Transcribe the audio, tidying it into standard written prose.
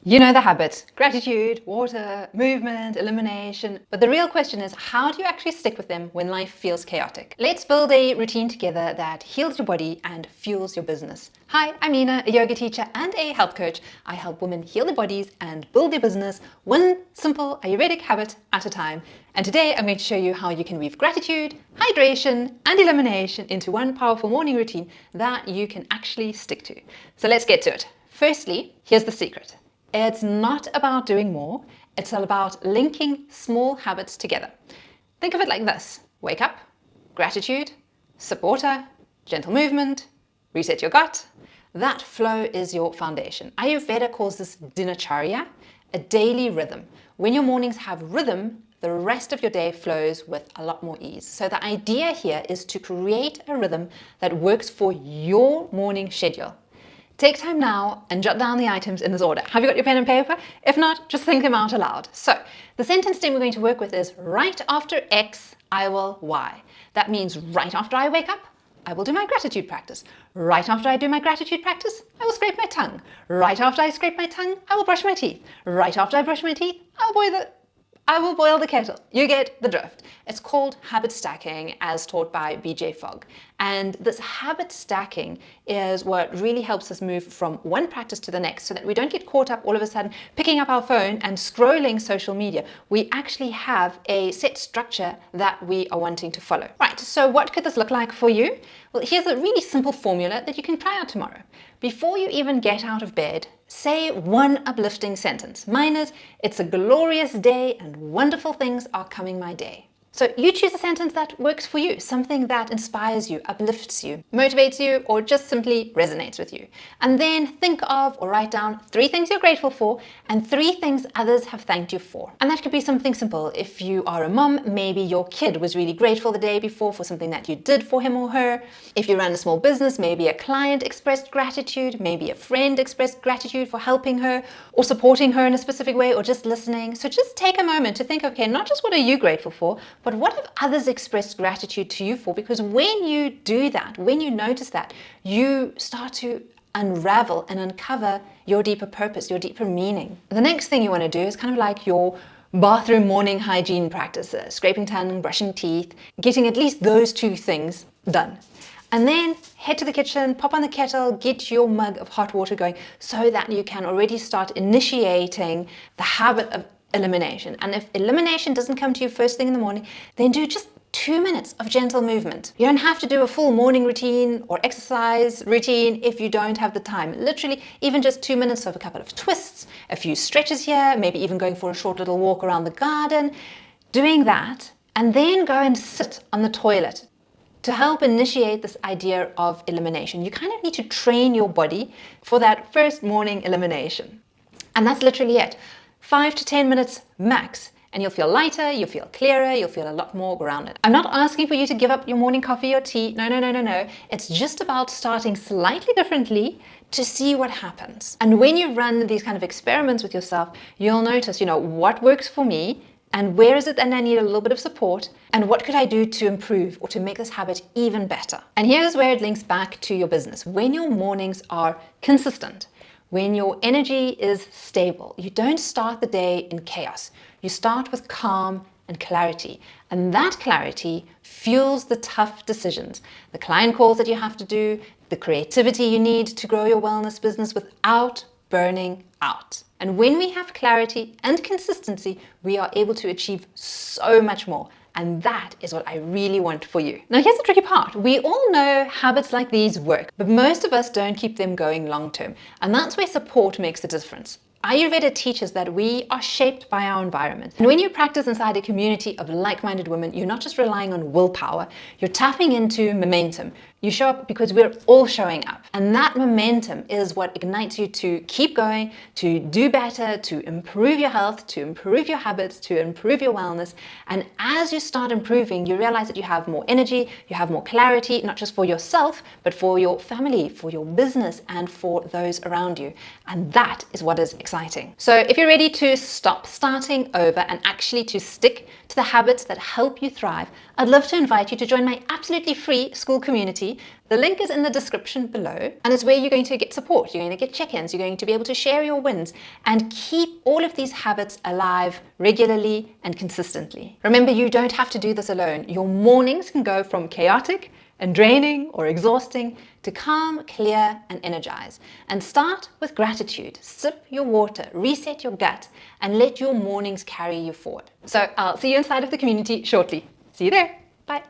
You know the habits: gratitude, water, movement, elimination. But the real question is, how do you actually stick with them when life feels chaotic? Let's build a routine together that heals your body and fuels your business. Hi, I'm Nina, a yoga teacher and a health coach. I help women heal their bodies and build their business one simple Ayurvedic habit at a time. And today I'm going to show you how you can weave gratitude, hydration, and elimination into one powerful morning routine that you can actually stick to. So let's get to it. Firstly, here's the secret. It's not about doing more, it's all about linking small habits together. Think of it like this: wake up, gratitude, sip water, gentle movement, reset your gut. That flow is your foundation. Ayurveda calls this dinacharya, a daily rhythm. When your mornings have rhythm, the rest of your day flows with a lot more ease. So the idea here is to create a rhythm that works for your morning schedule. Take time now and jot down the items in this order. Have you got your pen and paper? If not, just think them out aloud. So the sentence stem we're going to work with is: right after X, I will Y. That means right after I wake up, I will do my gratitude practice. Right after I do my gratitude practice, I will scrape my tongue. Right after I scrape my tongue, I will brush my teeth. Right after I brush my teeth, I will boil the kettle. You get the drift. It's called habit stacking, as taught by BJ Fogg. And this habit stacking is what really helps us move from one practice to the next, so that we don't get caught up all of a sudden picking up our phone and scrolling social media. We actually have a set structure that we are wanting to follow. Right, so what could this look like for you? Well, here's a really simple formula that you can try out tomorrow. Before you even get out of bed, say one uplifting sentence. Mine is: it's a glorious day and wonderful things are coming my day. So you choose a sentence that works for you, something that inspires you, uplifts you, motivates you, or just simply resonates with you. And then think of or write down 3 things you're grateful for and 3 things others have thanked you for. And that could be something simple. If you are a mom, maybe your kid was really grateful the day before for something that you did for him or her. If you run a small business, maybe a client expressed gratitude, maybe a friend expressed gratitude for helping her or supporting her in a specific way, or just listening. So just take a moment to think, okay, not just what are you grateful for, but what have others expressed gratitude to you for? Because when you do that, when you notice that, you start to unravel and uncover your deeper purpose, your deeper meaning. The next thing you want to do is kind of like your bathroom morning hygiene practices: scraping tongue, brushing teeth, getting at least those 2 things done. And then head to the kitchen, pop on the kettle, get your mug of hot water going, so that you can already start initiating the habit of elimination. And if elimination doesn't come to you first thing in the morning, then do just 2 minutes of gentle movement. You don't have to do a full morning routine or exercise routine if you don't have the time. Literally, even just 2 minutes of a couple of twists, a few stretches here, maybe even going for a short little walk around the garden, doing that, and then go and sit on the toilet to help initiate this idea of elimination. You kind of need to train your body for that first morning elimination. And that's literally it. 5 to 10 minutes max, and you'll feel lighter, you'll feel clearer, you'll feel a lot more grounded. I'm not asking for you to give up your morning coffee or tea. No. It's just about starting slightly differently to see what happens. And when you run these kind of experiments with yourself, you'll notice, what works for me, and where is it that I need a little bit of support, and what could I do to improve or to make this habit even better. And here's where it links back to your business. When your mornings are consistent, when your energy is stable, you don't start the day in chaos. You start with calm and clarity. And that clarity fuels the tough decisions, the client calls that you have to do, the creativity you need to grow your wellness business without burning out. And when we have clarity and consistency, we are able to achieve so much more. And that is what I really want for you. Now, here's the tricky part. We all know habits like these work, but most of us don't keep them going long term. And that's where support makes the difference. Ayurveda teaches that we are shaped by our environment. And when you practice inside a community of like-minded women, you're not just relying on willpower, you're tapping into momentum. You show up because we're all showing up. And that momentum is what ignites you to keep going, to do better, to improve your health, to improve your habits, to improve your wellness. And as you start improving, you realize that you have more energy, you have more clarity, not just for yourself, but for your family, for your business, and for those around you. And that is what is exciting. So if you're ready to stop starting over and actually to stick to the habits that help you thrive, I'd love to invite you to join my absolutely free Skool community. community. The link is in the description below, and it's where you're going to get support, you're going to get check-ins, you're going to be able to share your wins and keep all of these habits alive regularly and consistently. Remember, you don't have to do this alone. Your mornings can go from chaotic and draining or exhausting to calm, clear, and energized. And start with gratitude. Sip your water, reset your gut, and let your mornings carry you forward. So I'll see you inside of the community shortly. See you there. Bye.